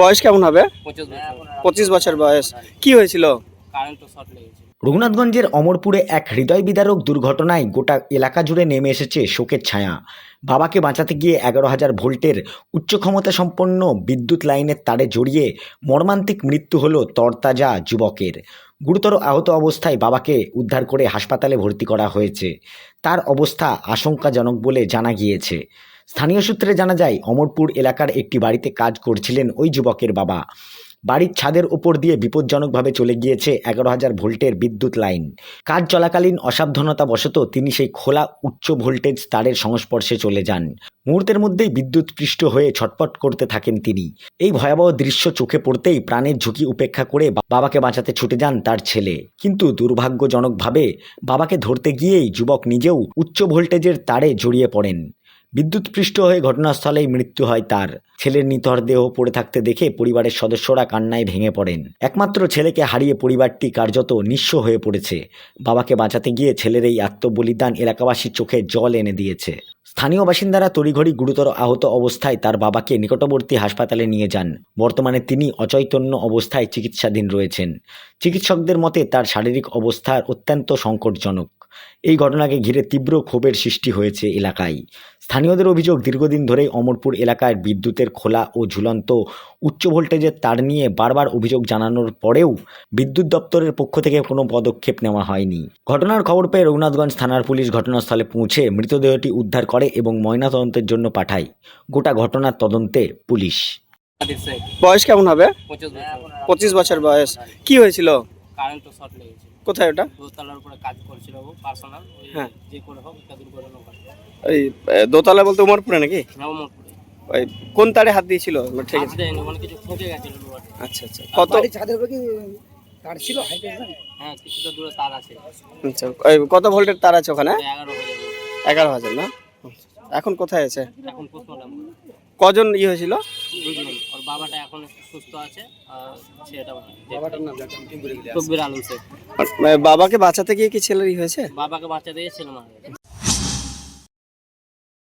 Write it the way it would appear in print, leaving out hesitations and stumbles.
বয়স কেমন হবে? 25 বছর বয়স। কি হয়েছিল? রঘুনাথগঞ্জের অমরপুরে এক হৃদয় বিদারক দুর্ঘটনায় গোটা এলাকা জুড়ে নেমে এসেছে শোকের ছায়া। বাবাকে বাঁচাতে গিয়ে 11,000 ভোল্টের উচ্চ ক্ষমতা সম্পন্ন বিদ্যুৎ লাইনের তারে জড়িয়ে মর্মান্তিক মৃত্যু হলো তরতাজা যুবকের। গুরুতর আহত অবস্থায় বাবাকে উদ্ধার করে হাসপাতালে ভর্তি করা হয়েছে। তার অবস্থা আশঙ্কাজনক বলে জানা গিয়েছে। স্থানীয় সূত্রে জানা যায়, অমরপুর এলাকার একটি বাড়িতে কাজ করছিলেন ওই যুবকের বাবা। বাড়ির ছাদের ওপর দিয়ে বিপজ্জনকভাবে চলে গিয়েছে 11,000 ভোল্টের বিদ্যুৎ লাইন। কাজ চলাকালীন অসাবধানতাবশত তিনি সেই খোলা উচ্চ ভোল্টেজ তারের সংস্পর্শে চলে যান। মুহূর্তের মধ্যেই বিদ্যুৎস্পৃষ্ট হয়ে ছটফট করতে থাকেন তিনি। এই ভয়াবহ দৃশ্য চোখে পড়তেই প্রাণের ঝুঁকি উপেক্ষা করে বাবাকে বাঁচাতে ছুটে যান তার ছেলে। কিন্তু দুর্ভাগ্যজনকভাবে বাবাকে ধরতে গিয়েই যুবক নিজেও উচ্চ ভোল্টেজের তারে জড়িয়ে পড়েন। বিদ্যুৎস্পৃষ্ট হয়ে ঘটনাস্থলেই মৃত্যু হয় তার। ছেলের নিথর দেহ পড়ে থাকতে দেখে পরিবারের সদস্যরা কান্নায় ভেঙে পড়েন। একমাত্র ছেলেকে হারিয়ে পরিবারটি কার্যত নিঃস্ব হয়ে পড়েছে। বাবাকে বাঁচাতে গিয়ে ছেলের এই আত্মবলিদান এলাকাবাসীর চোখে জল এনে দিয়েছে। স্থানীয় বাসিন্দারা তড়িঘড়ি গুরুতর আহত অবস্থায় তার বাবাকে নিকটবর্তী হাসপাতালে নিয়ে যান। বর্তমানে তিনি অচৈতন্য অবস্থায় চিকিৎসাধীন রয়েছেন। চিকিৎসকদের মতে তার শারীরিক অবস্থা অত্যন্ত সংকটজনক। এই ঘটনাকে ঘিরে তীব্র ক্ষোভের সৃষ্টি হয়েছে এলাকায়। স্থানীয়দের অভিযোগ, দীর্ঘদিন ধরেই অমরপুর এলাকার বিদ্যুতের খোলা ও ঝুলন্ত উচ্চ ভোল্টেজের তার নিয়ে বারবার অভিযোগ জানানোর পরেও বিদ্যুৎ দপ্তরের পক্ষ থেকে কোনো পদক্ষেপ নেওয়া হয়নি। ঘটনার খবর পেয়ে রঘুনাথগঞ্জ থানার পুলিশ ঘটনাস্থলে পৌঁছে মৃতদেহটি উদ্ধার করে এবং ময়নাতদন্তের জন্য পাঠায়। গোটা ঘটনার তদন্তে পুলিশ। বয়স কেমন হবে? 25 বছর বয়স। কি হয়েছিল? কারেন্ট শর্ট লেগেছে। কোথায় ওটা? দোতলার উপরে কাজ করছিল ও পার্সোনাল। হ্যাঁ, যে করে হোক এটা দুর্ঘটনা ঘটে। ওই দোতলা বলতে উমরপুরে নাকি? নবমপুরে। ওই কোন তারে হাত দিয়েছিল? ঠিক হাত আছে। দেয়নি, অনেক কিছু ঠকে গেছিল লোহাটা। আচ্ছা আচ্ছা। কত? ছাদের উপরে কি তার ছিল হাই টেনশন? হ্যাঁ, কিছুটা দূরে তার আছে। আচ্ছা, ওই কত ভোল্টের তার আছে ওখানে? 11,000। 11,000 না? এখন কোথায় আছে? এখন পোস্টমর্টম। কজন হয়েছিল? দুজন। ওর বাবাটা এখন সুস্থ আছে আর ছেলেটা বাবাটার নাম তকবির আলম শেখ। বাবাকে বাঁচাতে গিয়ে কি ছেলেরই হয়েছে? বাবাকে বাচ্চা দিয়ে ছেলে মারা গেছে।